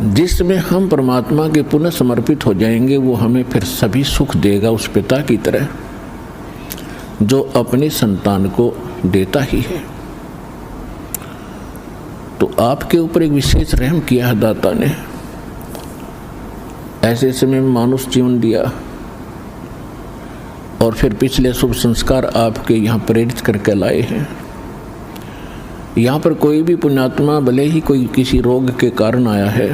जिसमें हम परमात्मा के पुनः समर्पित हो जाएंगे, वो हमें फिर सभी सुख देगा, उस पिता की तरह जो अपनी संतान को देता ही है। तो आपके ऊपर एक विशेष रहम किया है दाता ने, ऐसे समय में मानुष जीवन दिया और फिर पिछले शुभ संस्कार आपके यहाँ प्रेरित करके लाए हैं। यहाँ पर कोई भी पुण्यात्मा भले ही कोई किसी रोग के कारण आया है,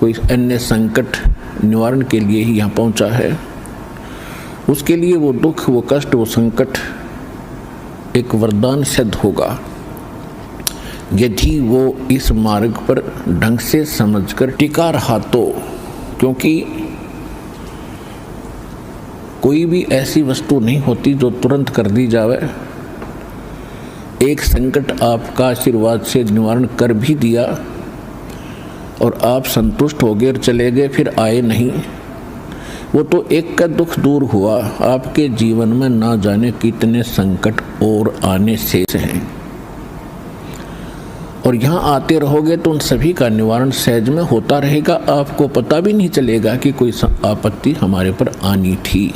कोई अन्य संकट निवारण के लिए ही यहाँ पहुँचा है, उसके लिए वो दुख, वो कष्ट, वो संकट एक वरदान सिद्ध होगा यदि वो इस मार्ग पर ढंग से समझकर टिका रहा तो। क्योंकि कोई भी ऐसी वस्तु नहीं होती जो तुरंत कर दी जावे। एक संकट आपका आशीर्वाद से निवारण कर भी दिया और आप संतुष्ट हो गए और चले गए, फिर आए नहीं, वो तो एक का दुख दूर हुआ। आपके जीवन में ना जाने कितने संकट और आने शेष हैं, और यहाँ आते रहोगे तो उन सभी का निवारण सहज में होता रहेगा। आपको पता भी नहीं चलेगा कि कोई आपत्ति हमारे पर आनी थी,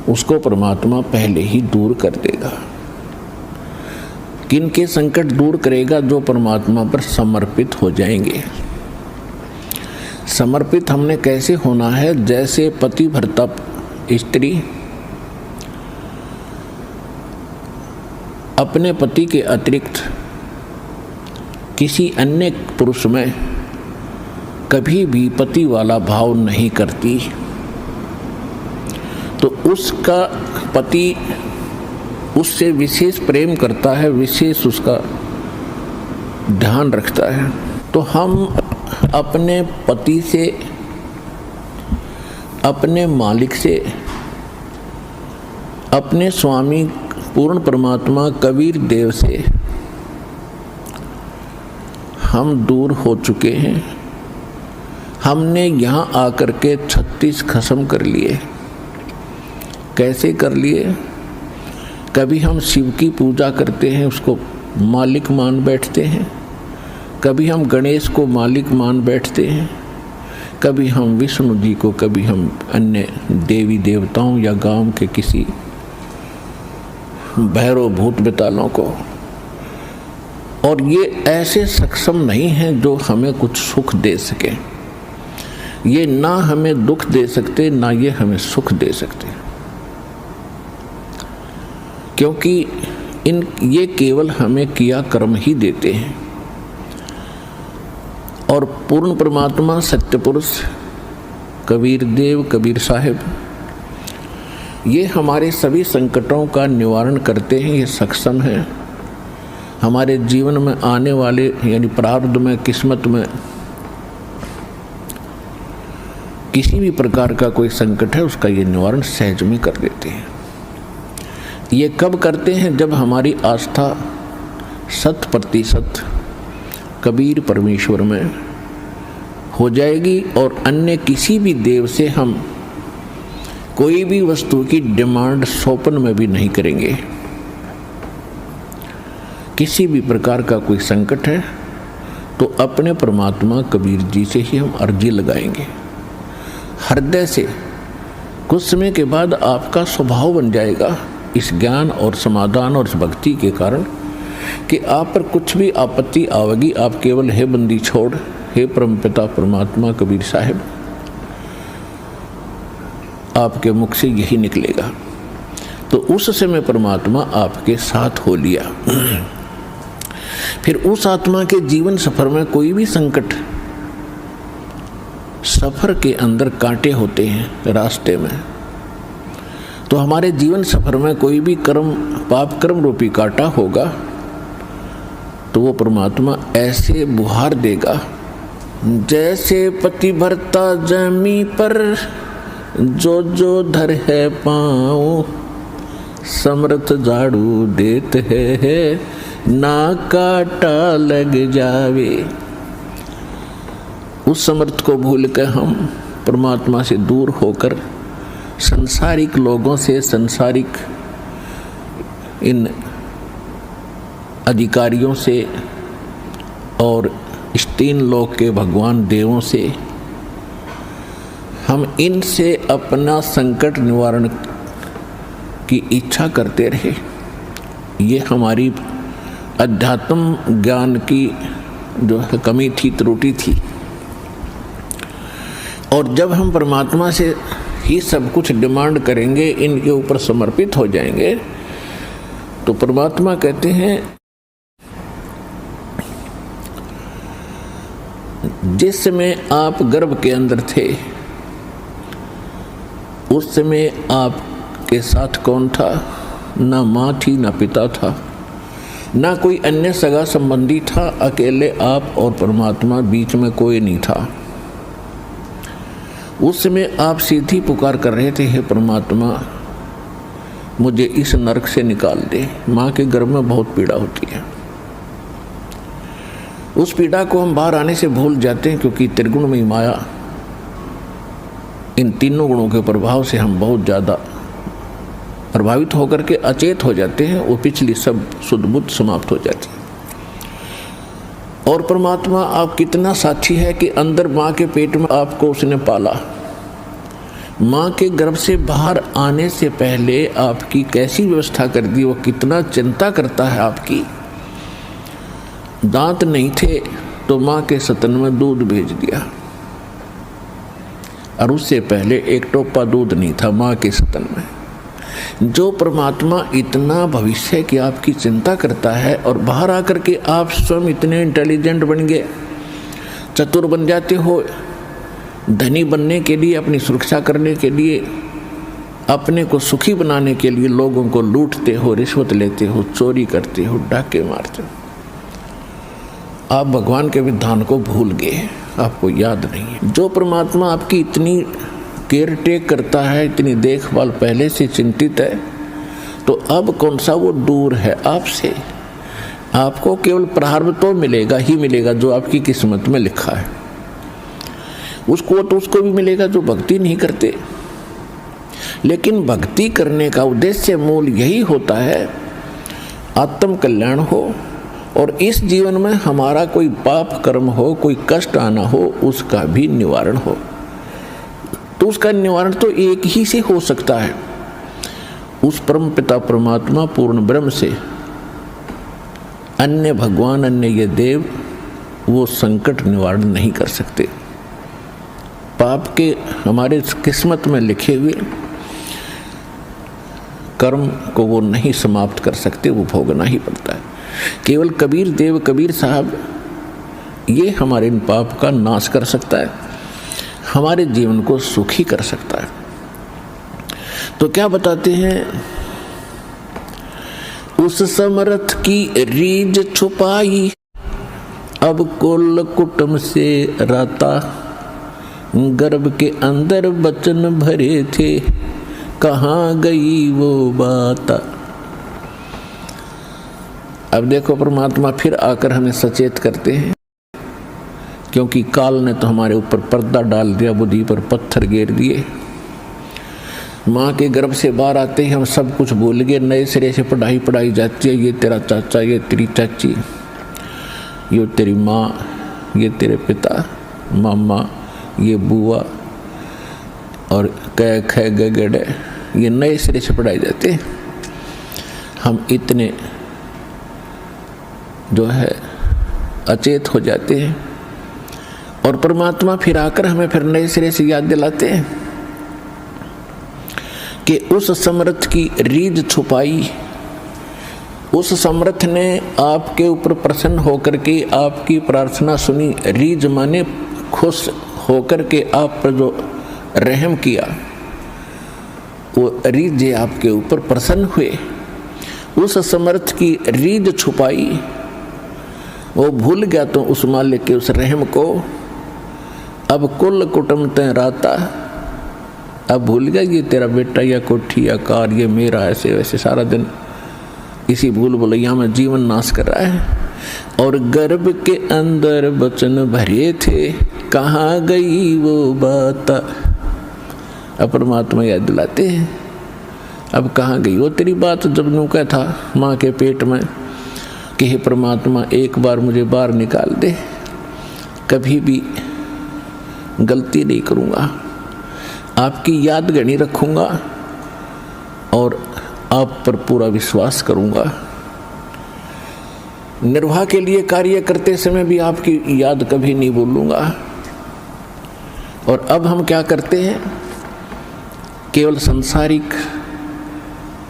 उसको परमात्मा पहले ही दूर कर देगा। किन के संकट दूर करेगा? जो परमात्मा पर समर्पित हो जाएंगे। समर्पित हमने कैसे होना है? जैसे पति भरता स्त्री अपने पति के अतिरिक्त किसी अन्य पुरुष में कभी भी पति वाला भाव नहीं करती, तो उसका पति उससे विशेष प्रेम करता है, विशेष उसका ध्यान रखता है। तो हम अपने पति से, अपने मालिक से, अपने स्वामी पूर्ण परमात्मा कबीर देव से हम दूर हो चुके हैं। हमने यहाँ आकर के 36 खत्म कर लिए। कैसे कर लिए? कभी हम शिव की पूजा करते हैं, उसको मालिक मान बैठते हैं, कभी हम गणेश को मालिक मान बैठते हैं, कभी हम विष्णु जी को, कभी हम अन्य देवी देवताओं या गांव के किसी भैरव भूत बेतालों को। और ये ऐसे सक्षम नहीं हैं जो हमें कुछ सुख दे सके। ये ना हमें दुख दे सकते, ना ये हमें सुख दे सकते, क्योंकि ये केवल हमें किया कर्म ही देते हैं। और पूर्ण परमात्मा सत्य पुरुष कबीर देव, कबीर साहिब, ये हमारे सभी संकटों का निवारण करते हैं। ये सक्षम है। हमारे जीवन में आने वाले यानी प्रारब्ध में, किस्मत में किसी भी प्रकार का कोई संकट है, उसका ये निवारण सहज में कर देते हैं। ये कब करते हैं? जब हमारी आस्था 100% कबीर परमेश्वर में हो जाएगी और अन्य किसी भी देव से हम कोई भी वस्तु की डिमांड स्वप्न में भी नहीं करेंगे। किसी भी प्रकार का कोई संकट है तो अपने परमात्मा कबीर जी से ही हम अर्जी लगाएंगे हृदय से। कुछ समय के बाद आपका स्वभाव बन जाएगा इस ज्ञान और समाधान और इस भक्ति के कारण कि आप पर कुछ भी आपत्ति आवेगी, आप केवल हे बंदी छोड़, हे परमपिता परमात्मा कबीर साहिब, आपके मुख से यही निकलेगा। तो उस समय परमात्मा आपके साथ हो लिया। फिर उस आत्मा के जीवन सफर में कोई भी संकट, सफर के अंदर कांटे होते हैं रास्ते में, तो हमारे जीवन सफर में कोई भी कर्म, पाप कर्म रूपी कांटा होगा, तो वो परमात्मा ऐसे बुहार देगा जैसे पति भरता जमी पर जो जो धर है पाँव, समर्थ झाड़ू देते है ना काटा लग जावे। उस समर्थ को भूल कर हम परमात्मा से दूर होकर संसारिक लोगों से, संसारिक इन अधिकारियों से और इस तीन लोक के भगवान देवों से हम इनसे अपना संकट निवारण की इच्छा करते रहे। ये हमारी अध्यात्म ज्ञान की जो है कमी थी, त्रुटि थी। और जब हम परमात्मा से ही सब कुछ डिमांड करेंगे, इनके ऊपर समर्पित हो जाएंगे, तो परमात्मा कहते हैं जिस समय आप गर्भ के अंदर थे उस समय आपके साथ कौन था? ना माँ थी, ना पिता था, ना कोई अन्य सगा संबंधी था। अकेले आप और परमात्मा, बीच में कोई नहीं था। उस समय आप सीधी पुकार कर रहे थे, हे परमात्मा मुझे इस नरक से निकाल दे। माँ के गर्भ में बहुत पीड़ा होती है। उस पीड़ा को हम बाहर आने से भूल जाते हैं, क्योंकि त्रिगुण में माया, इन तीनों गुणों के प्रभाव से हम बहुत ज़्यादा प्रभावित होकर के अचेत हो जाते हैं। वो पिछली सब शुद्ध बुद्ध समाप्त हो जाती है। और परमात्मा आप कितना साक्षी है कि अंदर माँ के पेट में आपको उसने पाला। माँ के गर्भ से बाहर आने से पहले आपकी कैसी व्यवस्था कर दी, वो कितना चिंता करता है आपकी। दांत नहीं थे तो माँ के स्तन में दूध भेज दिया, और उससे पहले एक टोपा दूध नहीं था माँ के स्तन में। जो परमात्मा इतना भविष्य की आपकी चिंता करता है, और बाहर आकर के आप स्वयं इतने इंटेलिजेंट बन गए, चतुर बन जाते हो, धनी बनने के लिए, अपनी सुरक्षा करने के लिए, अपने को सुखी बनाने के लिए लोगों को लूटते हो, रिश्वत लेते हो, चोरी करते हो, डाके मारते हो। आप भगवान के विधान को भूल गए, आपको याद नहीं है। जो परमात्मा आपकी इतनी केयर टेक करता है, इतनी देखभाल पहले से चिंतित है, तो अब कौन सा वो दूर है आपसे। आपको केवल प्रारब्ध तो मिलेगा ही मिलेगा जो आपकी किस्मत में लिखा है। उसको तो उसको भी मिलेगा जो भक्ति नहीं करते। लेकिन भक्ति करने का उद्देश्य मूल यही होता है, आत्म कल्याण हो, और इस जीवन में हमारा कोई पाप कर्म हो, कोई कष्ट आना हो, उसका भी निवारण हो। तो उसका निवारण तो एक ही से हो सकता है, उस परम पिता परमात्मा पूर्ण ब्रह्म से। अन्य भगवान, अन्य ये देव वो संकट निवारण नहीं कर सकते। पाप के हमारे किस्मत में लिखे हुए कर्म को वो नहीं समाप्त कर सकते, वो भोगना ही पड़ता है। केवल कबीर देव, कबीर साहब, ये हमारे इन पाप का नाश कर सकता है, हमारे जीवन को सुखी कर सकता है। तो क्या बताते हैं, उस समर्थ की रीझ छुपाई, अब कुल कुटुंब से राता, गर्भ के अंदर बचन भरे थे, कहाँ गई वो बात। अब देखो परमात्मा फिर आकर हमें सचेत करते हैं, क्योंकि काल ने तो हमारे ऊपर पर्दा डाल दिया, बुद्धि पर पत्थर गेर दिए। माँ के गर्भ से बाहर आते ही हम सब कुछ भूल गए, नए सिरे से पढ़ाई जाती है। ये तेरा चाचा, ये तेरी चाची, ये तेरी माँ, ये तेरे पिता, मामा, ये बुआ, और कै खे गड़े, ये नए सिरे से पढ़ाई जाते हैं। हम इतने जो है अचेत हो जाते हैं, और परमात्मा फिर आकर हमें फिर नए सिरे से याद दिलाते हैं कि उस समर्थ की रीझ छुपाई। उस समर्थ ने आपके ऊपर प्रसन्न होकर के आपकी प्रार्थना सुनी। रीझ माने खुश होकर के आप पर जो रहम किया, वो रीझ आपके ऊपर प्रसन्न हुए। उस समर्थ की रीझ छुपाई, वो भूल गया तो उस मालिक के उस रहम को। अब कुल कुटुंब ते राता, अब भूल गया ये तेरा बेटा या कोठी या कार, ये मेरा, ऐसे वैसे सारा दिन इसी भूल भुलैया में जीवन नाश कर रहा है। और गर्भ के अंदर बचन भरे थे, कहाँ गई वो बात। अब परमात्मा याद दिलाते हैं, अब कहाँ गई वो तेरी बात। जब नुका था माँ के पेट में, कि हे परमात्मा एक बार मुझे बाहर निकाल दे, कभी भी गलती नहीं करूँगा, आपकी याद गणी रखूँगा और आप पर पूरा विश्वास करूँगा। निर्वाह के लिए कार्य करते समय भी आपकी याद कभी नहीं भूलूँगा। और अब हम क्या करते हैं, केवल सांसारिक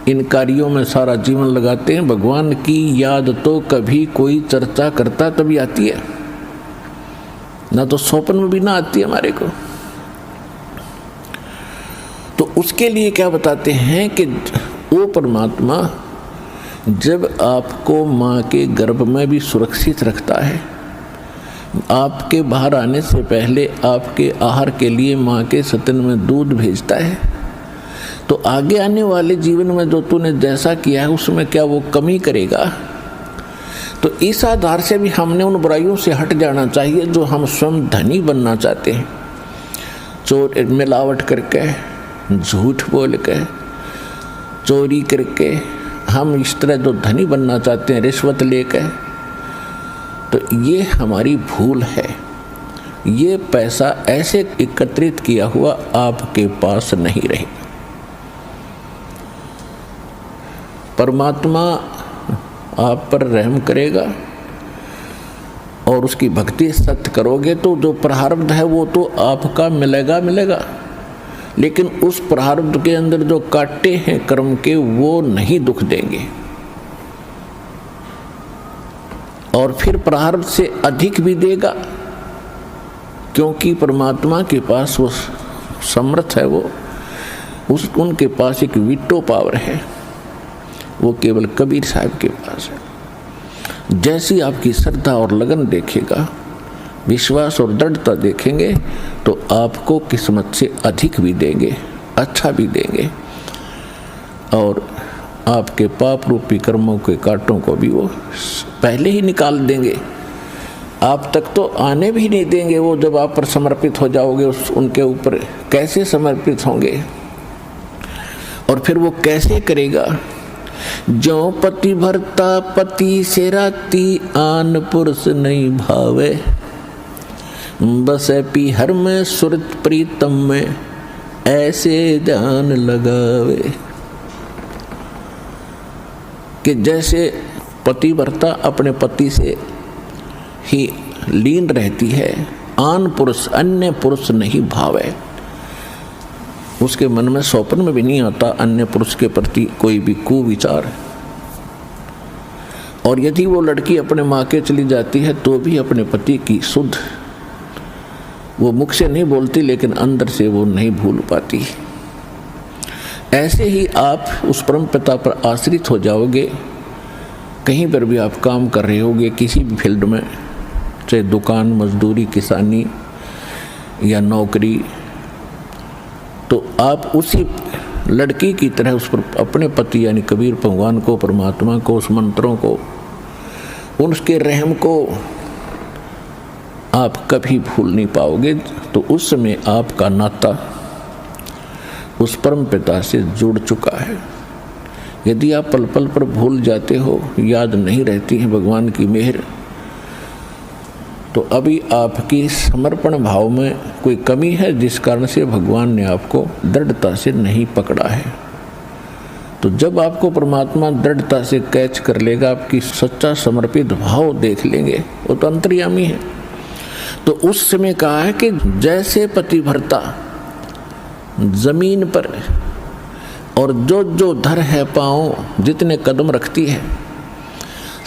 इन कार्यों में सारा जीवन लगाते हैं। भगवान की याद तो कभी कोई चर्चा करता तभी आती है, ना तो स्वप्न में भी ना आती है हमारे को। तो उसके लिए क्या बताते हैं कि वो परमात्मा जब आपको माँ के गर्भ में भी सुरक्षित रखता है, आपके बाहर आने से पहले आपके आहार के लिए माँ के स्तन में दूध भेजता है, तो आगे आने वाले जीवन में जो तूने जैसा किया है उसमें क्या वो कमी करेगा। तो इस आधार से भी हमने उन बुराइयों से हट जाना चाहिए जो हम स्वयं धनी बनना चाहते हैं। चोर मिलावट करके, झूठ बोल के, चोरी करके हम इस तरह जो धनी बनना चाहते हैं, रिश्वत लेके, तो ये हमारी भूल है। ये पैसा ऐसे एकत्रित किया हुआ आपके पास नहीं रहे। परमात्मा आप पर रहम करेगा और उसकी भक्ति सत्य करोगे तो जो प्रारब्ध है वो तो आपका मिलेगा, लेकिन उस प्रारब्ध के अंदर जो कांटे हैं कर्म के वो नहीं दुख देंगे, और फिर प्रारब्ध से अधिक भी देगा, क्योंकि परमात्मा के पास वो समर्थ है, उनके पास एक वीटो पावर है, वो केवल कबीर साहब के पास है। जैसी आपकी श्रद्धा और लगन देखेगा, विश्वास और दृढ़ता देखेंगे, तो आपको किस्मत से अधिक भी देंगे, अच्छा भी देंगे, और आपके पाप रूपी कर्मों के कांटों को भी वो पहले ही निकाल देंगे। आप तक तो आने भी नहीं देंगे। वो जब आप पर समर्पित हो जाओगे उनके ऊपर कैसे समर्पित होंगे, और फिर वो कैसे करेगा। जो पति भरता पति से राती, आन पुरुष नहीं भावे, बस पीहर में सुरत प्रीतम में, ऐसे ध्यान लगावे। कि जैसे पतिव्रता अपने पति से ही लीन रहती है, आन पुरुष अन्य पुरुष नहीं भावे, उसके मन में स्वप्न में भी नहीं आता अन्य पुरुष के प्रति कोई भी कुविचार। और यदि वो लड़की अपने माँ के चली जाती है तो भी अपने पति की सुध वो मुख से नहीं बोलती, लेकिन अंदर से वो नहीं भूल पाती। ऐसे ही आप उस परम पिता पर आश्रित हो जाओगे। कहीं पर भी आप काम कर रहे होगे, किसी भी फील्ड में, चाहे दुकान, मजदूरी, किसानी या नौकरी, तो आप उसी लड़की की तरह उस पर अपने पति यानी कबीर भगवान को, परमात्मा को, उस मंत्रों को, उनके रहम को आप कभी भूल नहीं पाओगे। तो उस समय आपका नाता उस परम पिता से जुड़ चुका है। यदि आप पल पल पर भूल जाते हो, याद नहीं रहती है भगवान की मेहर, तो अभी आपकी समर्पण भाव में कोई कमी है, जिस कारण से भगवान ने आपको दृढ़ता से नहीं पकड़ा है। तो जब आपको परमात्मा दृढ़ता से कैच कर लेगा, आपकी सच्चा समर्पित भाव देख लेंगे, वो तो अंतर्यामी है। तो उस समय कहा है कि जैसे पतिव्रता जमीन पर और जो जो धर है पाँव जितने कदम रखती है,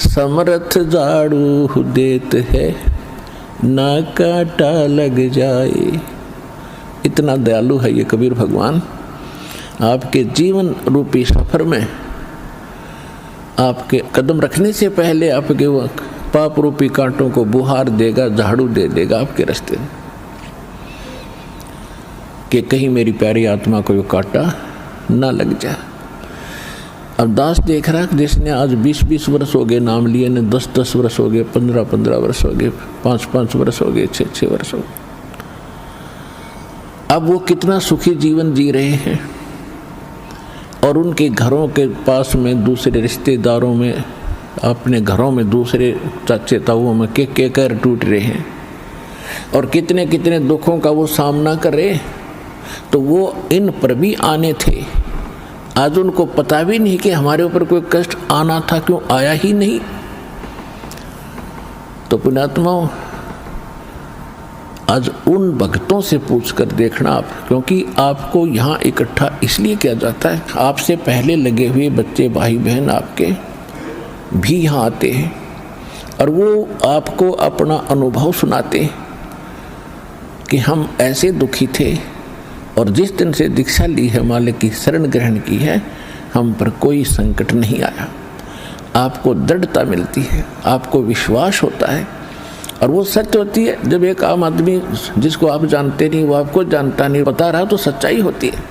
समर्थ झाड़ू देत है ना कांटा लग जाए। इतना दयालु है ये कबीर भगवान। आपके जीवन रूपी सफर में आपके कदम रखने से पहले आपके वो पाप रूपी कांटों को बुहार देगा, झाड़ू दे देगा आपके रास्ते, कि कहीं मेरी प्यारी आत्मा को ये कांटा ना लग जाए। अब दास देख रहा है, जिसने आज 20-20 वर्ष हो गए नाम लिए, ने 10-10 वर्ष हो गए, 15-15 वर्ष हो गए, 5-5 वर्ष हो गए, 6-6 वर्ष हो गए। अब वो कितना सुखी जीवन जी रहे हैं, और उनके घरों के पास में दूसरे रिश्तेदारों में अपने घरों में दूसरे चाचे ताऊओं में के कर टूट रहे हैं और कितने कितने दुखों का वो सामना कर रहे, तो वो इन पर भी आने थे। आज उनको पता भी नहीं कि हमारे ऊपर कोई कष्ट आना था, क्यों आया ही नहीं। तो पुण्यात्माओं, आज उन भक्तों से पूछ कर देखना आप, क्योंकि आपको यहाँ इकट्ठा इसलिए किया जाता है, आपसे पहले लगे हुए बच्चे भाई बहन आपके भी यहाँ आते हैं और वो आपको अपना अनुभव सुनाते हैं कि हम ऐसे दुखी थे और जिस दिन से दीक्षा ली है, मालिक की शरण ग्रहण की है, हम पर कोई संकट नहीं आया। आपको दृढ़ता मिलती है, आपको विश्वास होता है और वो सच होती है। जब एक आम आदमी जिसको आप जानते नहीं, वो आपको जानता नहीं, बता रहा तो सच्चाई होती है।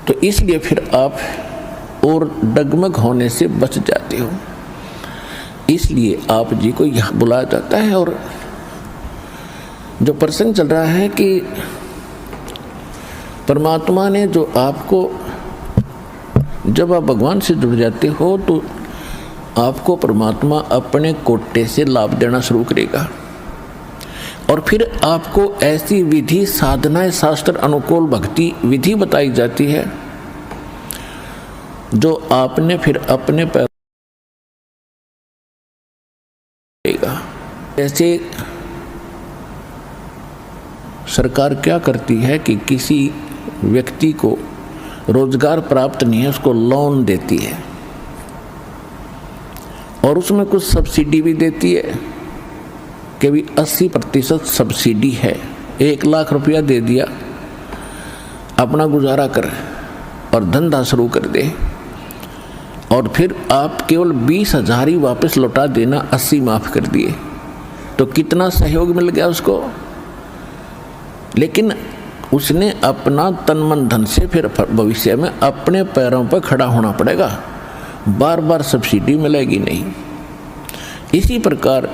तो इसलिए फिर आप और डगमग होने से बच जाते हो। इसलिए आप जी को यहाँ बुलाया जाता है। और जो प्रसंग चल रहा है कि परमात्मा ने जो आपको, जब आप भगवान से जुड़ जाते हो तो आपको परमात्मा अपने कोटे से लाभ देना शुरू करेगा और फिर आपको ऐसी विधि साधनाएं, शास्त्र अनुकूल भक्ति विधि बताई जाती है जो आपने फिर अपने पैर देगा। जैसे सरकार क्या करती है कि किसी व्यक्ति को रोजगार प्राप्त नहीं है, उसको लोन देती है और उसमें कुछ सब्सिडी भी देती है कि भी 80% सब्सिडी है। 1 लाख रुपया दे दिया, अपना गुजारा कर और धंधा शुरू कर दे और फिर आप केवल 20,000 ही वापस लौटा देना, 80 माफ कर दिए। तो कितना सहयोग मिल गया उसको। लेकिन उसने अपना तन मन धन से फिर भविष्य में अपने पैरों पर खड़ा होना पड़ेगा, बार बार सब्सिडी मिलेगी नहीं। इसी प्रकार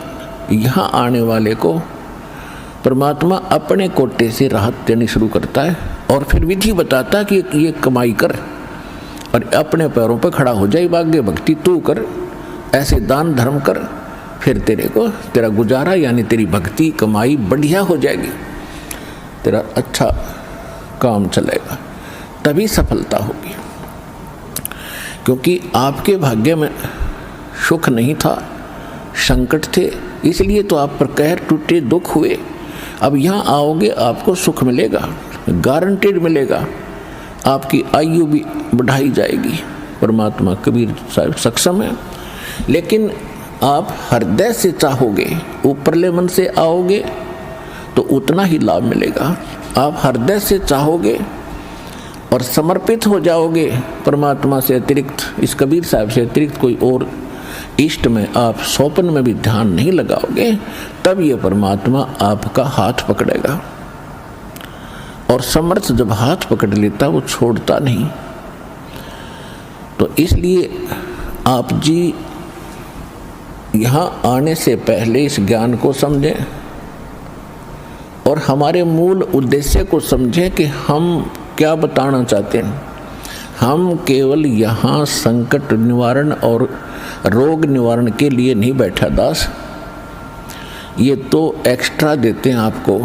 यहाँ आने वाले को परमात्मा अपने कोटे से राहत देनी शुरू करता है और फिर विधि बताता कि ये कमाई कर और अपने पैरों पर खड़ा हो जाए, भाग्य भक्ति तू कर, ऐसे दान धर्म कर, फिर तेरे को तेरा गुजारा यानी तेरी भक्ति कमाई बढ़िया हो जाएगी, तेरा अच्छा काम चलेगा, तभी सफलता होगी। क्योंकि आपके भाग्य में सुख नहीं था, संकट थे, इसलिए तो आप पर कहर टूटे, दुख हुए। अब यहाँ आओगे आपको सुख मिलेगा, गारंटेड मिलेगा, आपकी आयु भी बढ़ाई जाएगी। परमात्मा कबीर साहब सक्षम है। लेकिन आप हृदय से चाहोगे, ऊपरले मन से आओगे तो उतना ही लाभ मिलेगा। आप हृदय से चाहोगे और समर्पित हो जाओगे परमात्मा से अतिरिक्त, इस कबीर साहब से अतिरिक्त कोई और इष्ट में आप स्वप्न में भी ध्यान नहीं लगाओगे, तब ये परमात्मा आपका हाथ पकड़ेगा। और समर्थ जब हाथ पकड़ लेता वो छोड़ता नहीं। तो इसलिए आप जी यहाँ आने से पहले इस ज्ञान को समझें और हमारे मूल उद्देश्य को समझें कि हम क्या बताना चाहते हैं। हम केवल यहाँ संकट निवारण और रोग निवारण के लिए नहीं बैठा दास, ये तो एक्स्ट्रा देते हैं आपको,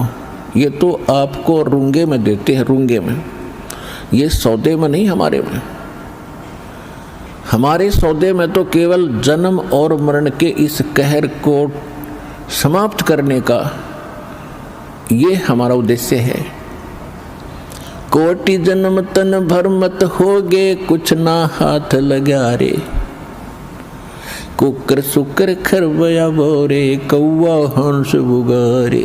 ये तो आपको रूंगे में देते हैं, रूंगे में, ये सौदे में नहीं। हमारे सौदे में तो केवल जन्म और मरण के इस कहर को समाप्त करने का ये हमारा उद्देश्य है। कोटि जन्म तन भर मत होगे, कुछ ना हाथ लगा रे, कुकर सुकर खरबया बोरे, कौवा हंस बुगारे।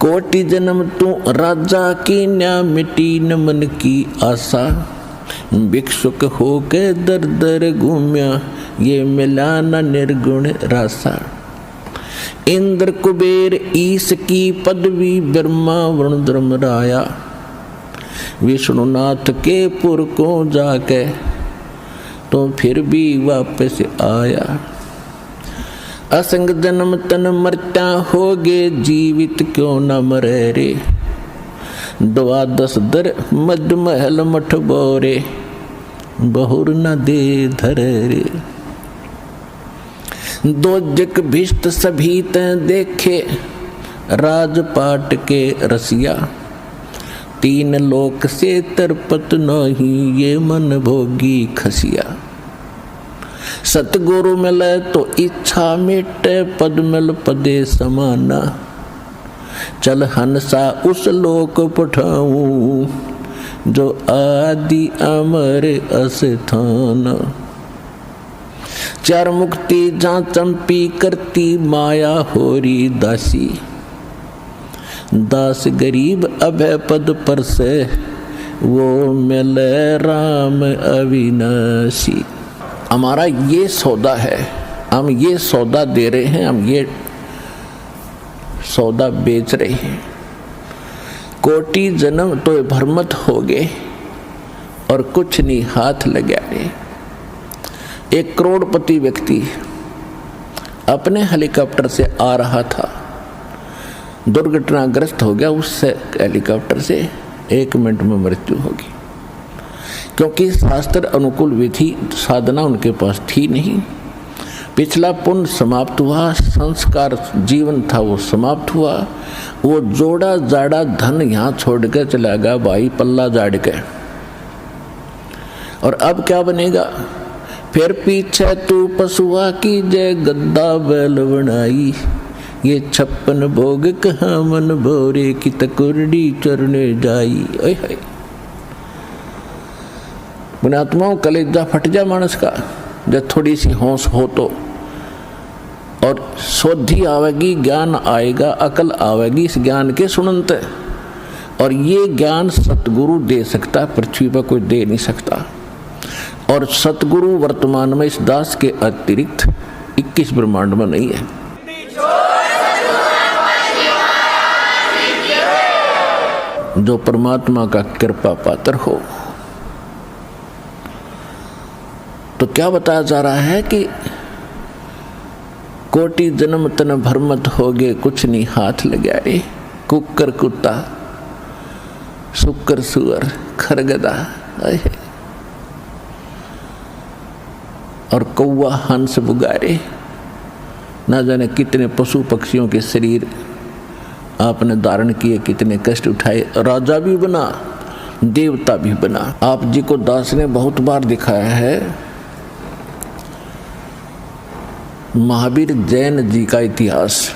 कोटि जन्म तू राजा की न्या, मिटी न मन की आशा, भिक्षुक होके दर दर घूम्या, ये मिला न निर्गुण रासा। इंद्र कुबेर ईश की पदवी, ब्रह्मा वरुण धर्मराया, विष्णुनाथ के पुर को जाके तो फिर भी वापस आया। असंग जन्म तन मरता होगे, जीवित क्यों न मरे रे, 12 दर मद महल मठ बोरे, बहुर न दे धरे रे। दोजक भिष्ट सभी ते देखे राजपाट के रसिया। तीन लोक से तरपत नहीं ये मन भोगी खसिया। सतगुरु मिले तो इच्छा मिटे पद मिल पदे समाना। चल हंसा उस लोक पठाऊं जो आदि अमर अस्थान। चार मुक्ति जहाँ चंपी करती माया होरी दासी। दास गरीब अभय पद पर से वो मिले राम अविनाशी। हमारा ये सौदा है, हम ये सौदा दे रहे हैं, हम ये सौदा बेच रहे हैं। कोटि जन्म तो भ्रमत हो गए और कुछ नहीं हाथ लगाए। एक करोड़पति व्यक्ति अपने हेलीकॉप्टर से आ रहा था, दुर्घटनाग्रस्त हो गया। उससे हेलीकॉप्टर से 1 मिनट में मृत्यु होगी, क्योंकि शास्त्र अनुकूल विधि साधना उनके पास थी नहीं। पिछला पुण्य समाप्त हुआ, संस्कार जीवन था वो समाप्त हुआ। वो जोड़ा जाड़ा धन यहाँ छोड़ के चला गया भाई, पल्ला जाड़ के। और अब क्या बनेगा? फिर पीछे तू पशुआ की जय गद्दा बैल बनाई। ये 56 भोग कहाँ मन भोरे की तकुरड़ी चरने जाई। ओए हाय, पुण्यात्माओं कलेजा फट जा मानस का जब थोड़ी सी होश हो तो। और शोधी आवेगी, ज्ञान आएगा, अकल आवेगी इस ज्ञान के सुनते। और ये ज्ञान सतगुरु दे सकता, पृथ्वी पर कोई दे नहीं सकता। और सतगुरु वर्तमान में इस दास के अतिरिक्त 21 ब्रह्मांड में नहीं है। जो परमात्मा का कृपा पात्र हो। तो क्या बताया जा रहा है कि कोटि जन्म तन भ्रमत हो गए कुछ नहीं हाथ लगाए। कुकर कुत्ता, सुकर सुअर, खरगदा और कौवा हंस बुगारे, ना जाने कितने पशु पक्षियों के शरीर आपने धारण किए, कितने कष्ट उठाए। राजा भी बना, देवता भी बना। आप जी को दास ने बहुत बार दिखाया है महावीर जैन जी का इतिहास।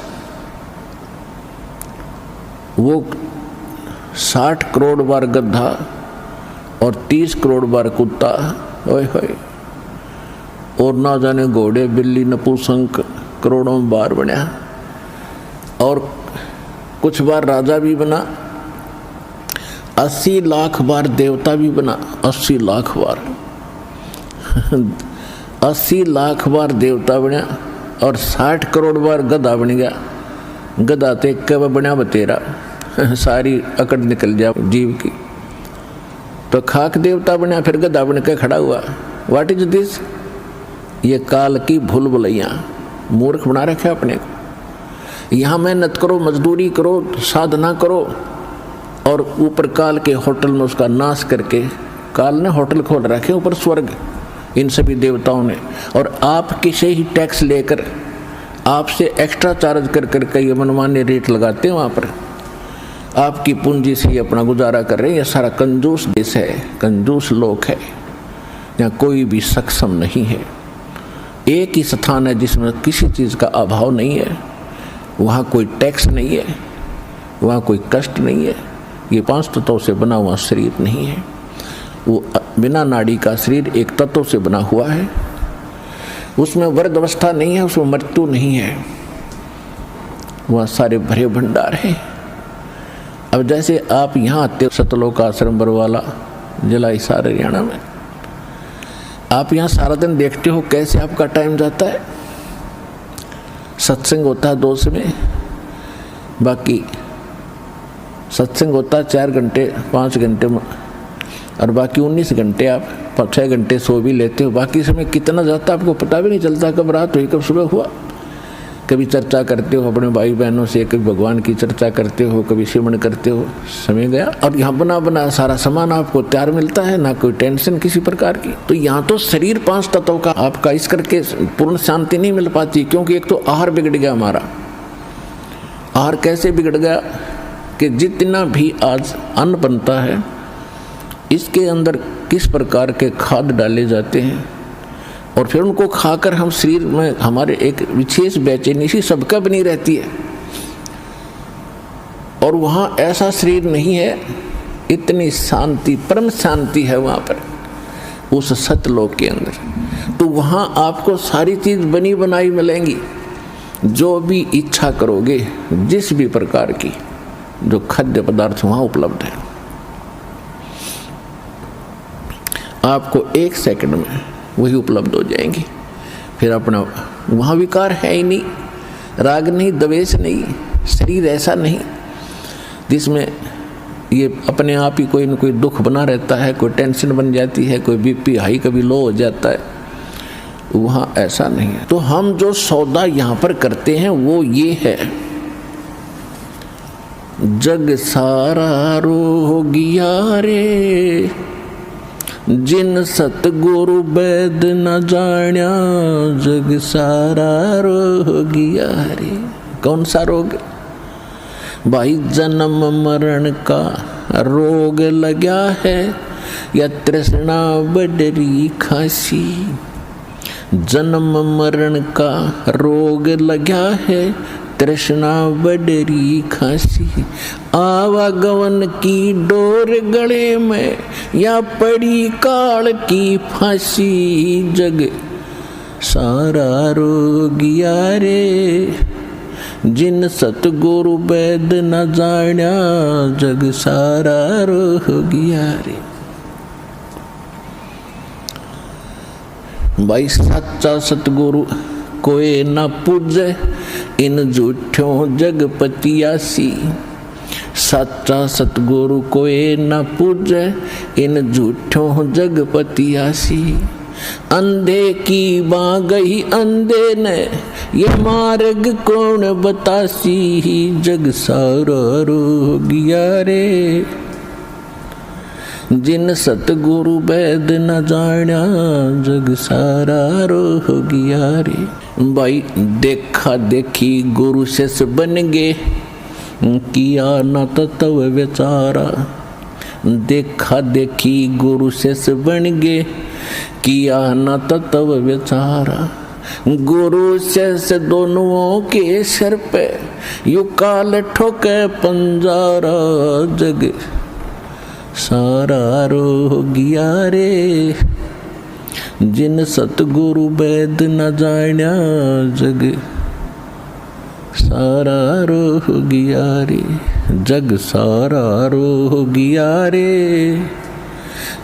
वो 60 करोड़ बार गधा और 30 करोड़ बार कुत्ता, ओए होए, और ना जाने घोड़े बिल्ली नपुंसक करोड़ों बार बना। और कुछ बार राजा भी बना, 80 लाख बार देवता भी बना। 80 लाख बार 80 लाख बार देवता बना और 60 करोड़ बार गधा बन गया। गधा तो एक बना बतेरा, सारी अकड़ निकल जा जीव की। तो खाक देवता बना, फिर गधा बन के खड़ा हुआ। What is this? ये काल की भूल भुलैया, मूर्ख बना रखे अपने को। यहाँ मेहनत करो, मजदूरी करो, साधना करो, और ऊपर काल के होटल में उसका नाश करके, काल ने होटल खोल रखे ऊपर स्वर्ग इन सभी देवताओं ने। और आप किसे ही टैक्स लेकर आपसे एक्स्ट्रा चार्ज कर करके ये मनमान्य रेट लगाते हैं। वहाँ पर आपकी पूंजी से ही अपना गुजारा कर रहे हैं। यह सारा कंजूस देश है, कंजूस लोक है, यहाँ कोई भी सक्षम नहीं है। एक ही स्थान है जिसमें किसी चीज़ का अभाव नहीं है। वहाँ कोई टैक्स नहीं है, वहाँ कोई कष्ट नहीं है। ये 5 तत्वों से बना हुआ शरीर नहीं है। वो बिना नाड़ी का शरीर एक तत्व से बना हुआ है। उसमें वर्ग अवस्था नहीं है, उसमें मृत्यु नहीं है। वहाँ सारे भरे भंडार हैं। अब जैसे आप यहाँ आते हो सतलोक आश्रम बरवाला, जिला हिसार, हरियाणा में, आप यहाँ सारा दिन देखते हो कैसे आपका टाइम जाता है। सत्संग होता है 2 समय, बाकी सत्संग होता है 4 घंटे 5 घंटे में, और बाकी 19 घंटे आप 6 घंटे सो भी लेते हो। बाकी समय कितना जाता है आपको पता भी नहीं चलता, कब रात हुई कब सुबह हुआ। कभी चर्चा करते हो अपने भाई बहनों से, कभी भगवान की चर्चा करते हो, कभी सिमरन करते हो, समय गया। और यहाँ बना बना सारा सामान आपको तैयार मिलता है, ना कोई टेंशन किसी प्रकार की। तो यहाँ तो शरीर 5 तत्वों का आपका इस करके पूर्ण शांति नहीं मिल पाती, क्योंकि एक तो आहार बिगड़ गया हमारा। आहार कैसे बिगड़ गया कि जितना भी आज अन्न बनता है इसके अंदर किस प्रकार के खाद डाले जाते हैं, और फिर उनको खाकर हम शरीर में हमारे एक विशेष बेचैनी सी सबका बनी रहती है। और वहाँ ऐसा शरीर नहीं है, इतनी शांति, परम शांति है वहाँ पर उस सतलोक के अंदर। तो वहाँ आपको सारी चीज़ बनी बनाई मिलेंगी, जो भी इच्छा करोगे, जिस भी प्रकार की जो खाद्य पदार्थ वहाँ उपलब्ध है, आपको 1 सेकंड में वही उपलब्ध हो जाएंगी। फिर अपना वहाँ विकार है ही नहीं, राग नहीं, द्वेष नहीं, शरीर ऐसा नहीं जिसमें ये अपने आप ही कोई न कोई दुख बना रहता है, कोई टेंशन बन जाती है, कोई बीपी हाई कभी लो हो जाता है। वहाँ ऐसा नहीं है। तो हम जो सौदा यहाँ पर करते हैं वो ये है, जग सारा रोगिया रे, जिन सतगुरु वैद न जाण्या, जग सारा रोगिया रे। कौन सा रोग? भाई जन्म मरण का रोग लगा है, या तृष्णा बडरी खासी। जन्म मरण का रोग लगा है, तृष्णा बडरी खासी। आवागमन की डोर गले में, या पड़ी काल की फांसी। जग सारा रोगिया रे, जिन सतगुरु वैद न जाण्या, जग सारा रोगिया रे। भाई सच्चा सतगुरु कोई न पूजे, इन झूठों जगपतियासी। सच्चा सतगुरु कोई न पूजे, इन झूठों जगपतियासी। अंधे की बाँ गई अंधे ने, ये मार्ग कौन बतासी। जग सारा रोगिया रे, जिन सतगुरु वैद न जाण्या, जग सारा रोगिया रे। भाई देखा देखी गुरु शिष्य बन गे, किया न तत्व विचारा। देखा देखी गुरु शिष्य बन गे, किया न तत्व विचारा। गुरु शिष्य दोनों के सिर पे, यू काल ठोके पंजारा। जग सारा रोगिया रे, जिन सतगुरु वैद न जाण्या, जग सारा रोगिया रे। जग सारा रोगिया रे,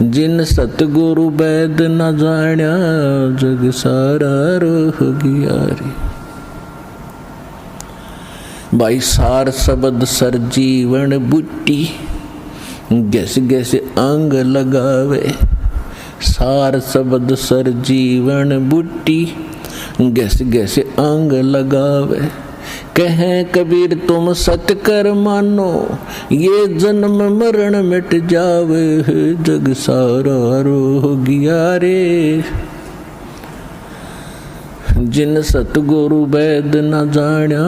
जिन सतगुरु वैद न जाण्या, जग सारा रोगिया रे। भाई सार शब्द सर जीवन बुट्टी, गैस गैस अंग लगावे। सार शब्द सर जीवन बुट्टी, गैस गैस अंग लगावे। कहें कबीर तुम सत्य कर मानो, ये जन्म मरण मिट जावे। जग सारा रोगिया रे, जिन सतगुरु वैद न जाण्या,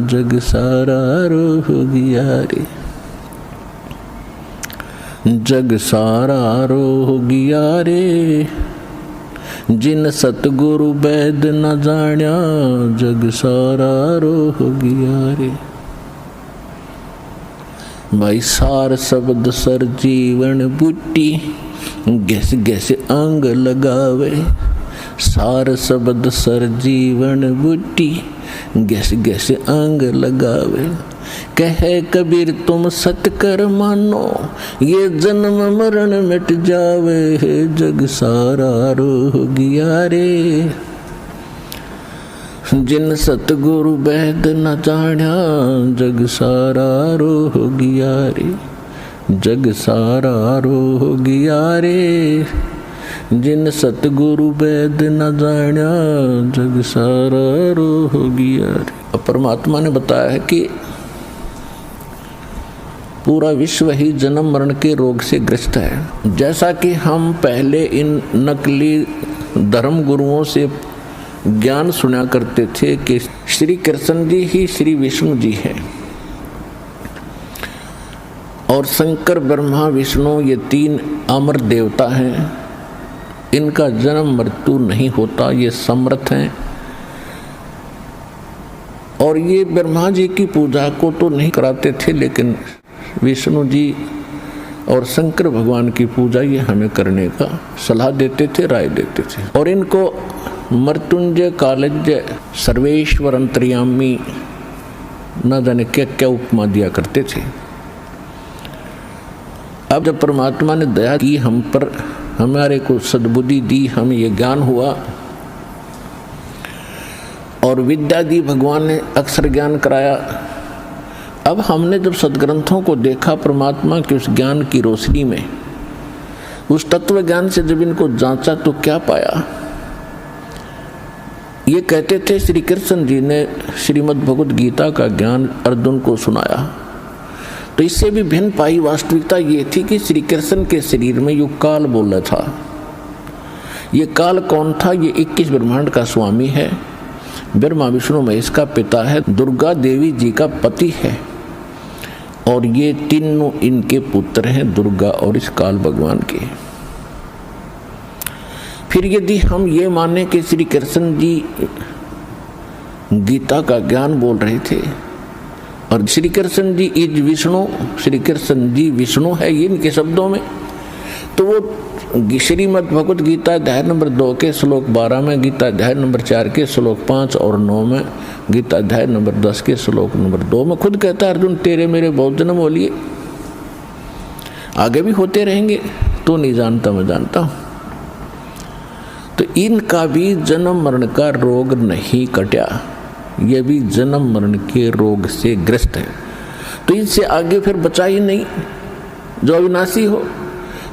जग सारा रोगिया रे। जग सारा रोगिया रे, जिन सतगुरु वैद न जाण्या, जग सारा रोगिया रे। भाई सार शब्द सर जीवन बुट्टी, गैस गैस अंग लगावे। सार शब्द सर जीवन बुट्टी, गैस गैस अंग लगावे। कहे कबीर तुम सत्य कर मानो, ये जन्म मरण मिट जावे। जग सारा रोगिया रे, जिन सतगुरु वैद न जाण्या, जग सारा रोगिया रे। जग सारा रोगिया रे, जिन सतगुरु वैद न जाण्या, जग सारा रोगिया रे। परमात्मा ने बताया है कि पूरा विश्व ही जन्म मरण के रोग से ग्रस्त है। जैसा कि हम पहले इन नकली धर्म गुरुओं से ज्ञान सुना करते थे कि श्री कृष्ण जी ही श्री विष्णु जी है और शंकर ब्रह्मा विष्णु ये तीन अमर देवता हैं, इनका जन्म मृत्यु नहीं होता, ये समर्थ हैं और ये ब्रह्मा जी की पूजा को तो नहीं कराते थे, लेकिन विष्णु जी और शंकर भगवान की पूजा ये हमें करने का सलाह देते थे, राय देते थे। और इनको मृत्युंजय कालज्य सर्वेश्वर अंतर्यामी न जाने क्या क्या उपमा दिया करते थे। अब जब परमात्मा ने दया की हम पर, हमारे को सद्बुद्धि दी, हमें ये ज्ञान हुआ और विद्या दी, भगवान ने अक्षर ज्ञान कराया। अब हमने जब सदग्रंथों को देखा परमात्मा के उस ज्ञान की रोशनी में, उस तत्व ज्ञान से जब इनको जांचा तो क्या पाया? ये कहते थे श्री कृष्ण जी ने श्रीमद् भगवद गीता का ज्ञान अर्जुन को सुनाया, तो इससे भी भिन्न पाई वास्तविकता ये थी कि श्री कृष्ण के शरीर में यो काल बोला था। ये काल कौन था? ये 21 ब्रह्मांड का स्वामी है, ब्रह्मा विष्णु महेश का पिता है, दुर्गा देवी जी का पति है और ये तीनों इनके पुत्र हैं, दुर्गा और इस काल भगवान के। फिर यदि हम ये माने कि श्री कृष्ण जी गीता का ज्ञान बोल रहे थे और श्री कृष्ण जी इज विष्णु, श्री कृष्ण जी विष्णु है ये इनके शब्दों में, तो वो श्रीमद् भगवद गीता अध्याय नंबर 2 के श्लोक 12 में, गीता अध्याय नंबर 4 के श्लोक 5 और 9 में, गीता अध्याय नंबर 10 के श्लोक नंबर 2 में खुद कहता है अर्जुन तेरे मेरे बहुत जन्म हो लिए, आगे भी होते रहेंगे, तो नहीं जानता मैं जानता हूं। तो इनका भी जन्म मरण का रोग नहीं कटा, ये भी जन्म मरण के रोग से ग्रस्त है, तो इससे आगे फिर बचा ही नहीं जो अविनाशी हो।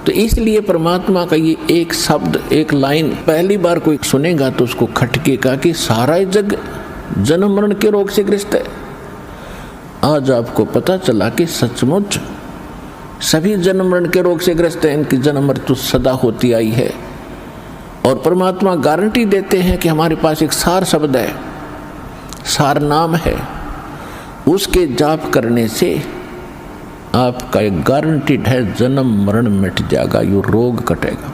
तो इसलिए परमात्मा का ये एक शब्द, एक लाइन पहली बार कोई सुनेगा तो उसको खटकेगा कि सारा जग जन्म मरण के रोग से ग्रस्त है। आज आपको पता चला कि सचमुच सभी जन्म मरण के रोग से ग्रस्त हैं, इनकी जन्म मृत्यु सदा होती आई है। और परमात्मा गारंटी देते हैं कि हमारे पास एक सार शब्द है, सार नाम है, उसके जाप करने से आपका एक गारंटीड है जन्म मरण मिट जाएगा, यो रोग कटेगा।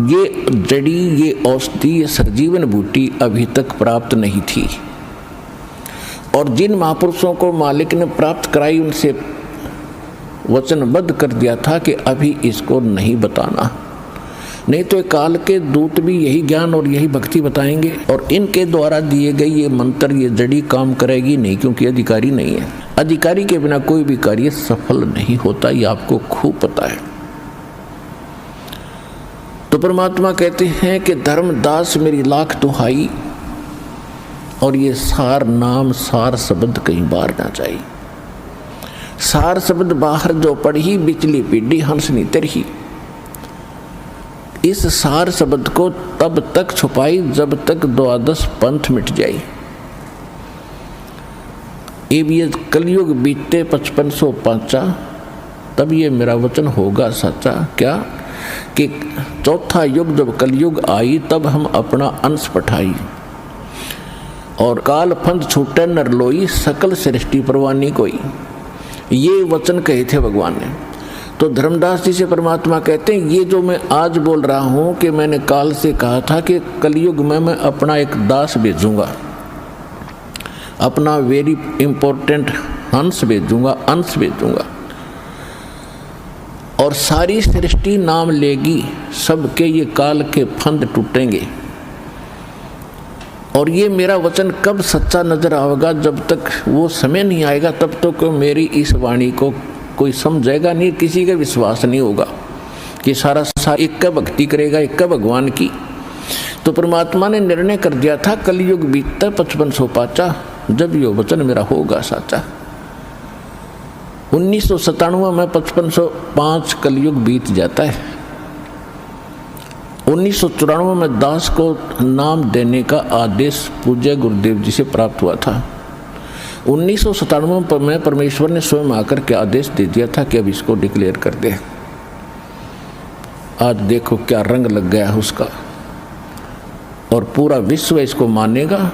ये जड़ी, ये औषधि, ये सर्जीवन बूटी अभी तक प्राप्त नहीं थी और जिन महापुरुषों को मालिक ने प्राप्त कराई उनसे वचनबद्ध कर दिया था कि अभी इसको नहीं बताना, नहीं तो काल के दूत भी यही ज्ञान और यही भक्ति बताएंगे और इनके द्वारा दिए गए ये मंत्र, ये जड़ी काम करेगी नहीं, क्योंकि अधिकारी नहीं है। अधिकारी के बिना कोई भी कार्य सफल नहीं होता, ये आपको खूब पता है। तो परमात्मा कहते हैं कि धर्मदास मेरी लाख दुहाई, और ये सार नाम, सार शब्द कहीं बाहर ना जाए। सार शब्द बाहर जो पढ़ी बिचली पीढ़ी हंसनी तरही, इस सार शब्द को तब तक छुपाई जब तक द्वादश पंथ मिट जाए। ये कलयुग बीते 5505 तब ये मेरा वचन होगा सच्चा। क्या कि चौथा युग जब कलयुग आई तब हम अपना अंश पठाई और काल फंद छूटे नर लोई, सकल सृष्टि परवानी कोई, ये वचन कहे थे भगवान ने। तो धर्मदास जी से परमात्मा कहते हैं ये जो मैं आज बोल रहा हूँ कि मैंने काल से कहा था कि कलयुग में मैं अपना एक दास भेजूंगा, अपना वेरी इंपॉर्टेंट हंस भेजूंगा, अंश भेजूंगा और सारी सृष्टि नाम लेगी, सबके ये काल के फंद टूटेंगे। और ये मेरा वचन कब सच्चा नजर आएगा? जब तक वो समय नहीं आएगा तब तक तो मेरी इस वाणी को कोई समझेगा नहीं, किसी का विश्वास नहीं होगा कि सारा एक का भक्ति करेगा, एक का भगवान की। तो परमात्मा ने निर्णय कर दिया था कलयुग बीतता 5505 जब ये वचन मेरा होगा साचा। 1997 में 5505 कलयुग बीत जाता है 1994 में दास को नाम देने का आदेश पूज्य गुरुदेव जी से प्राप्त हुआ था। 1997 में परमेश्वर ने स्वयं आकर के आदेश दे दिया था कि अब इसको डिक्लेयर कर दे। आज देखो क्या रंग लग गया है उसका, और पूरा विश्व इसको मानेगा।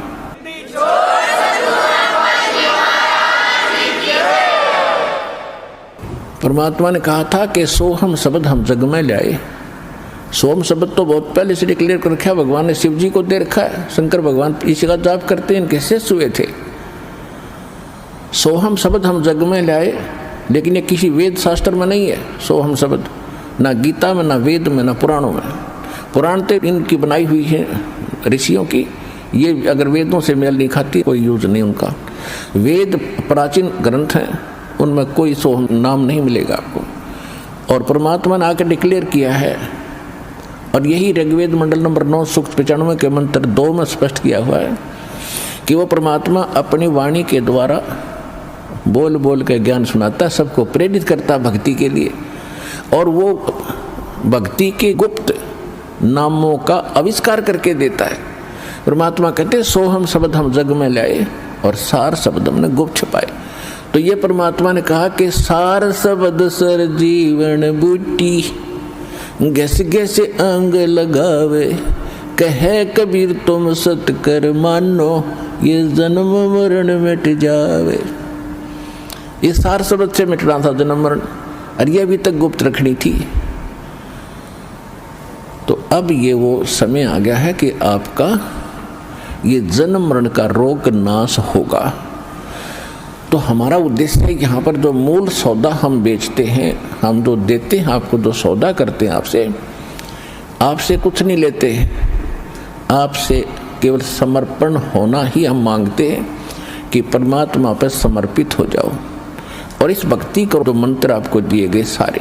परमात्मा ने कहा था कि सोहम शब्द हम जग में लाए। सोहम शब्द तो बहुत पहले से डिक्लेयर कर रखा है, भगवान ने शिव जी को दे रखा है। शंकर भगवान इसी का जाप करते हैं, इनके शिष्य हुए थे। सोहम शब्द हम जग में लाए, लेकिन ये किसी वेद शास्त्र में नहीं है। सोहम शब्द ना गीता में, ना वेद में, ना पुराणों में। पुराण तो इनकी बनाई हुई है ऋषियों की, ये अगर वेदों से मेल नहीं खाती कोई यूज नहीं उनका। वेद प्राचीन ग्रंथ हैं, उनमें कोई सोहम नाम नहीं मिलेगा आपको। और परमात्मा ने आकर डिक्लेयर किया है, और यही ऋग्वेद मंडल नंबर 9 सूक्त 95 के मंत्र 2 में स्पष्ट किया हुआ है कि वो परमात्मा अपनी वाणी के द्वारा बोल बोल के ज्ञान सुनाता, सबको प्रेरित करता भक्ति के लिए, और वो भक्ति के गुप्त नामों का आविष्कार करके देता है। परमात्मा कहते सोहम शब्द हम जग में लाए, और सार शब्द हमने गुप्त छुपाए। तो ये परमात्मा ने कहा कि सार शब्द सर जीवन बूटी, गैस गैस अंग लगावे, कहे कबीर तुम सत कर मानो, ये जन्म मरण मिट जावे। ये सार शब्द से मिटना था जन्म मरण, और ये अभी तक गुप्त रखनी थी। तो अब ये वो समय आ गया है कि आपका ये जन्म मरण का रोग नाश होगा। तो हमारा उद्देश्य है, यहाँ पर जो मूल सौदा हम बेचते हैं, हम जो देते हैं आपको, जो सौदा करते हैं आपसे कुछ नहीं लेते, आपसे केवल समर्पण होना ही हम मांगते हैं कि परमात्मा पर समर्पित हो जाओ। और इस भक्ति को जो मंत्र आपको दिए गए सारे,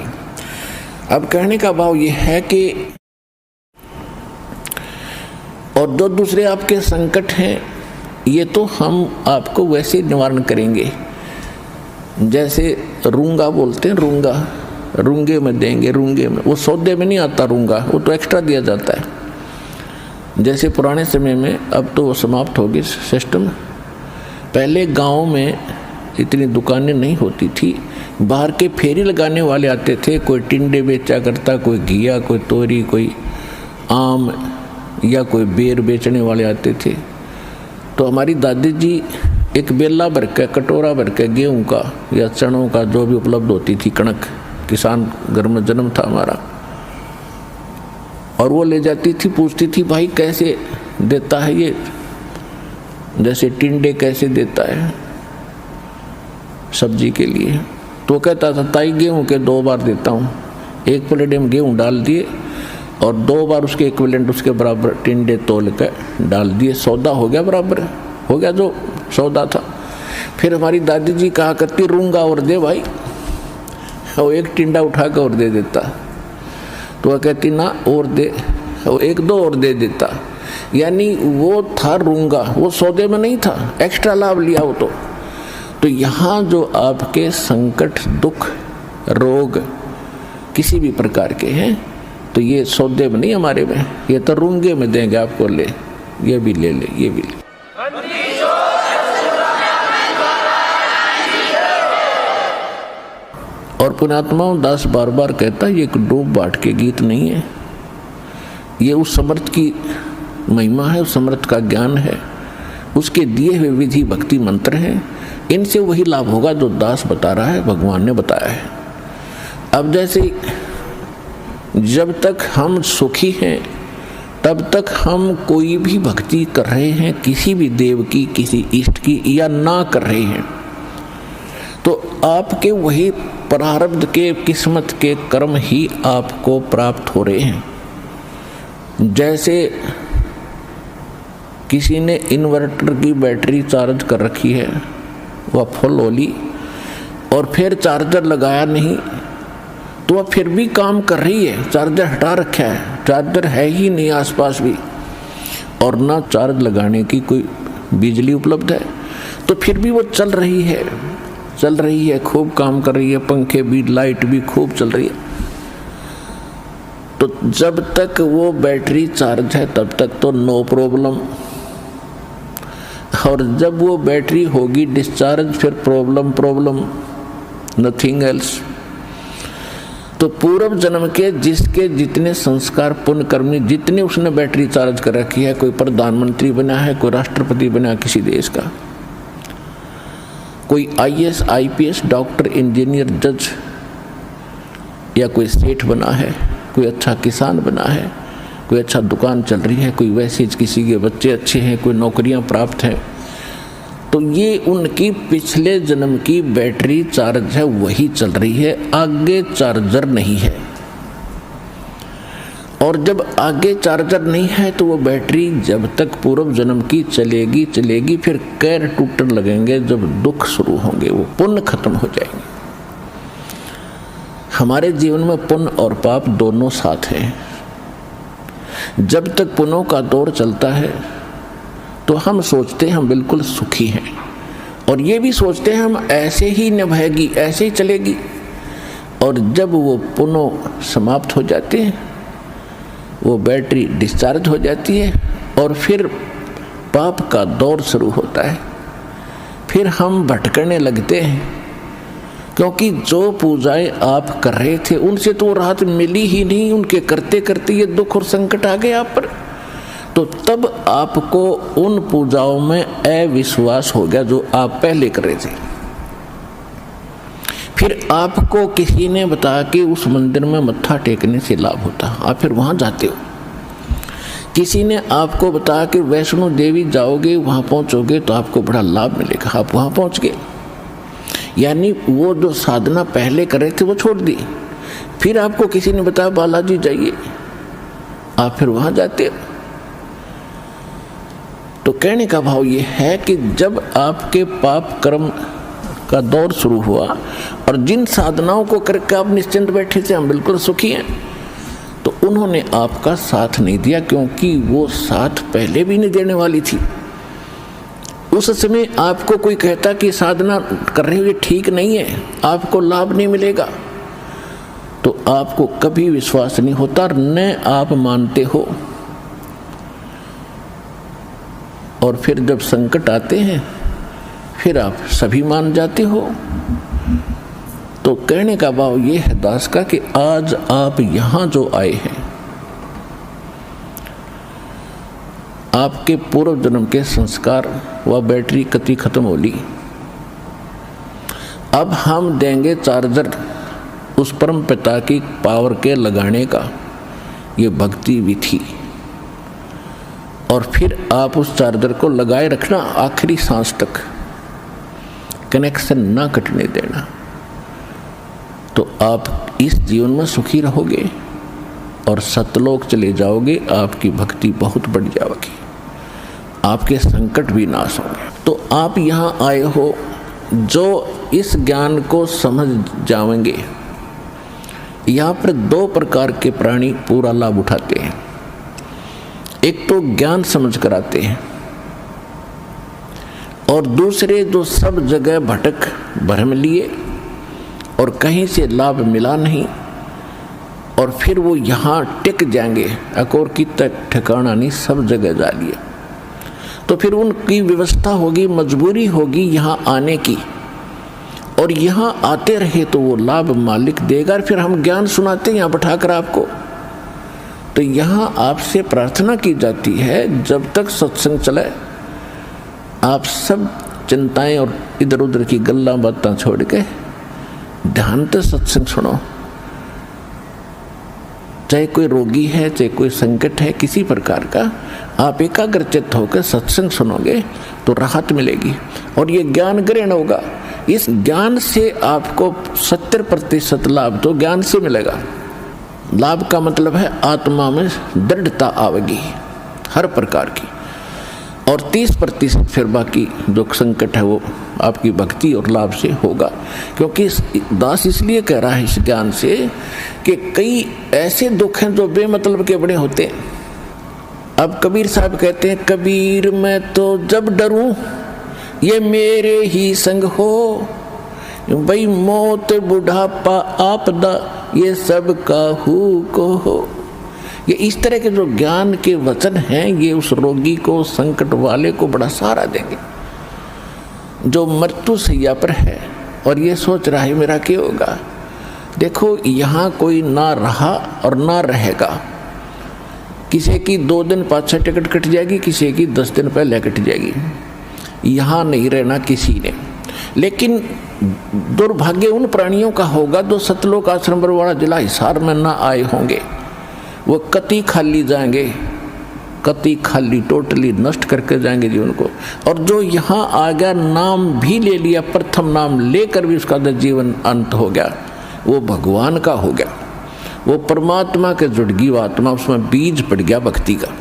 अब कहने का भाव ये है कि और जो दूसरे आपके संकट हैं, ये तो हम आपको वैसे निवारण करेंगे। जैसे रूंगा बोलते हैं, रूंगा रूंगे में देंगे, रूंगे में, वो सौदे में नहीं आता रूंगा, वो तो एक्स्ट्रा दिया जाता है। जैसे पुराने समय में, अब तो वो समाप्त हो गई सिस्टम। पहले गांव में इतनी दुकानें नहीं होती थी, बाहर के फेरी लगाने वाले आते थे, कोई टिंडे बेचा करता, कोई घिया, कोई तोरी, कोई आम, या कोई बेर बेचने वाले आते थे। तो हमारी दादी जी एक बेला भर के, कटोरा भर के गेहूँ का या चनों का, जो भी उपलब्ध होती थी, कणक, किसान घर में जन्म था हमारा, और वो ले जाती थी, पूछती थी भाई कैसे देता है ये, जैसे टिंडे कैसे देता है सब्जी के लिए। तो कहता था ताई गेहूँ के 2 बार देता हूँ, एक प्लेट में गेहूँ डाल दिए और 2 बार उसके इक्विवेलेंट उसके बराबर टिंडे तोल कर डाल दिए, सौदा हो गया, बराबर हो गया जो सौदा था। फिर हमारी दादी जी कहा करती रूंगा और दे भाई, वो एक टिंडा उठा कर और दे देता। तो वह कहती ना और दे, वो 1-2 और दे देता। यानी वो था रूंगा, वो सौदे में नहीं था, एक्स्ट्रा लाभ लिया हो। तो यहाँ जो आपके संकट, दुख, रोग किसी भी प्रकार के हैं, तो ये सौदे में नहीं हमारे में, ये तो रूंगे में देंगे आपको, ले ये भी ले ले, ये भी ले। और पुण्यात्मा दास बार बार कहता है ये एक डूब बाट के गीत नहीं है, ये उस समर्थ की महिमा है, उस समर्थ का ज्ञान है, उसके दिए हुए विधि भक्ति मंत्र हैं। इनसे वही लाभ होगा जो दास बता रहा है, भगवान ने बताया है। अब जैसे जब तक हम सुखी हैं तब तक हम कोई भी भक्ति कर रहे हैं, किसी भी देव की, किसी इष्ट की, या ना कर रहे हैं, तो आपके वही प्रारब्ध के, किस्मत के कर्म ही आपको प्राप्त हो रहे हैं। जैसे किसी ने इन्वर्टर की बैटरी चार्ज कर रखी है, वह फुल हो ली और फिर चार्जर लगाया नहीं, तो वह फिर भी काम कर रही है, चार्जर हटा रखा है, चार्जर है ही नहीं आसपास भी, और ना चार्ज लगाने की कोई बिजली उपलब्ध है, तो फिर भी वो चल रही है, खूब काम कर रही है, पंखे भी, लाइट भी खूब चल रही है। तो जब तक वो बैटरी चार्ज है तब तक तो नो प्रॉब्लम, और जब वो बैटरी होगी डिस्चार्ज फिर प्रॉब्लम, नथिंग एल्स। तो पूर्व जन्म के जिसके जितने संस्कार पुण्य कर्मी, जितने उसने बैटरी चार्ज कर रखी है, कोई प्रधानमंत्री बना है, कोई राष्ट्रपति बना किसी देश का, कोई IAS IPS डॉक्टर इंजीनियर जज, या कोई सेठ बना है, कोई अच्छा किसान बना है, कोई अच्छा दुकान चल रही है, कोई वैसे किसी के बच्चे अच्छे हैं, कोई नौकरियां प्राप्त हैं, तो ये उनकी पिछले जन्म की बैटरी चार्ज है, वही चल रही है, आगे चार्जर नहीं है। और जब आगे चार्जर नहीं है तो वो बैटरी जब तक पूर्व जन्म की चलेगी, फिर कैर टूटने लगेंगे, जब दुख शुरू होंगे वो पुण्य खत्म हो जाएंगे। हमारे जीवन में पुण्य और पाप दोनों साथ हैं। जब तक पुण्यों का दौर चलता है तो हम सोचते हैं हम बिल्कुल सुखी हैं, और ये भी सोचते हैं हम ऐसे ही निभाएगी, ऐसे ही चलेगी। और जब वो पुण्य समाप्त हो जाते हैं, वो बैटरी डिस्चार्ज हो जाती है, और फिर पाप का दौर शुरू होता है। फिर हम भटकने लगते हैं, क्योंकि जो पूजाएं आप कर रहे थे उनसे तो राहत मिली ही नहीं, उनके करते करते ये दुख और संकट आ गए आप पर। तो तब आपको उन पूजाओं में अविश्वास हो गया जो आप पहले कर रहे थे। फिर आपको किसी ने बताया कि उस मंदिर में मत्था टेकने से लाभ होता, आप फिर वहां जाते हो। किसी ने आपको बताया कि वैष्णो देवी जाओगे, वहां पहुंचोगे तो आपको बड़ा लाभ मिलेगा, आप वहां पहुंच गए। यानी वो जो साधना पहले कर रहे थे वो छोड़ दी। फिर आपको किसी ने बताया बालाजी जाइए, आप फिर वहां जाते हो। तो कहने का भाव ये है कि जब आपके पाप कर्म का दौर शुरू हुआ और जिन साधनाओं को करके आप निश्चिंत बैठे थे हम बिल्कुल सुखी हैं, तो उन्होंने आपका साथ नहीं दिया, क्योंकि वो साथ पहले भी नहीं देने वाली थी। उस समय आपको कोई कहता कि साधना कर रहे हुए ठीक नहीं है, आपको लाभ नहीं मिलेगा, तो आपको कभी विश्वास नहीं होता, न आप मानते हो। और फिर जब संकट आते हैं फिर आप सभी मान जाते हो। तो कहने का भाव ये है दास का कि आज आप यहां जो आए हैं, आपके पूर्व जन्म के संस्कार व बैटरी कति खत्म हो ली। अब हम देंगे चार्जर उस परम पिता की पावर के लगाने का, ये भक्ति विधि। और फिर आप उस चार्जर को लगाए रखना आखिरी सांस तक, कनेक्शन ना कटने देना। तो आप इस जीवन में सुखी रहोगे और सतलोक चले जाओगे, आपकी भक्ति बहुत बढ़ जाएगी, आपके संकट भी नाश होंगे। तो आप यहाँ आए हो जो इस ज्ञान को समझ जाएंगे। यहाँ पर दो प्रकार के प्राणी पूरा लाभ उठाते हैं। एक तो ज्ञान समझ कर आते हैं, और दूसरे जो सब जगह भटक भ्रम लिए और कहीं से लाभ मिला नहीं, और फिर वो यहाँ टिक जाएंगे, अकोर की तक ठिकाना नहीं, सब जगह जा लिए। तो फिर उनकी व्यवस्था होगी, मजबूरी होगी यहाँ आने की, और यहाँ आते रहे तो वो लाभ मालिक देगा। फिर हम ज्ञान सुनाते हैं यहाँ बैठाकर आपको। तो यहाँ आपसे प्रार्थना की जाती है, जब तक सत्संग चले आप सब चिंताएं और इधर उधर की गल्ला बातें छोड़ के ध्यान से सत्संग सुनो। चाहे कोई रोगी है, चाहे कोई संकट है किसी प्रकार का, आप एकाग्रचित्त होकर सत्संग सुनोगे तो राहत मिलेगी और ये ज्ञान ग्रहण होगा। इस ज्ञान से आपको 70% लाभ तो ज्ञान से मिलेगा। लाभ का मतलब है आत्मा में दृढ़ता आवेगी हर प्रकार की, और 30% फिर बाकी जो संकट है वो आपकी भक्ति और लाभ से होगा। क्योंकि दास इसलिए कह रहा है इस ज्ञान से कि कई ऐसे दुख हैं जो बेमतलब के बड़े होते हैं। अब कबीर साहब कहते हैं, कबीर मैं तो जब डरूं ये मेरे ही संग हो, भाई मौत बुढ़ापा आपदा ये सब काहू को हो। ये इस तरह के जो ज्ञान के वचन हैं, ये उस रोगी को, संकट वाले को बड़ा सहारा देंगे। जो मृत्यु सैया पर है और ये सोच रहा है मेरा क्या होगा, देखो यहाँ कोई ना रहा और ना रहेगा। किसी की 2 दिन पाछे टिकट कट जाएगी, किसी की 10 दिन पहले कट जाएगी। यहाँ नहीं रहना किसी ने। लेकिन दुर्भाग्य उन प्राणियों का होगा जो सतलोक आश्रम बरवाड़ा जिला हिसार में ना आए होंगे। वो कति खाली जाएंगे, कति खाली, टोटली नष्ट करके जाएंगे जीवन को। और जो यहाँ आ गया, नाम भी ले लिया, प्रथम नाम लेकर भी उसका जीवन अंत हो गया, वो भगवान का हो गया, वो परमात्मा के जुड़ गई आत्मा, उसमें बीज पड़ गया भक्ति का।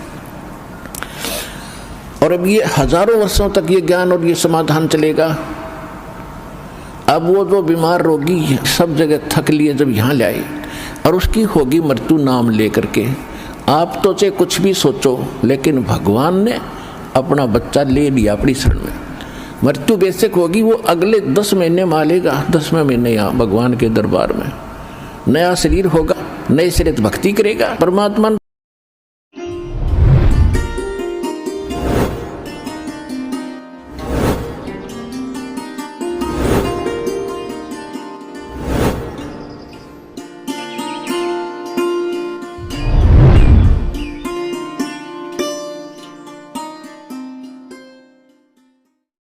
और अब ये हजारों वर्षों तक ये ज्ञान और ये समाधान चलेगा। अब वो जो बीमार रोगी सब जगह थक लिए जब यहाँ ले आए और उसकी होगी मृत्यु नाम लेकर के, आप तो चाहे कुछ भी सोचो, लेकिन भगवान ने अपना बच्चा ले लिया अपनी शरण में। मृत्यु बेशक होगी, वो अगले 10 महीने में आलेगा, 10वें महीने यहाँ भगवान के दरबार में नया शरीर होगा, नए शरीर भक्ति करेगा, परमात्मा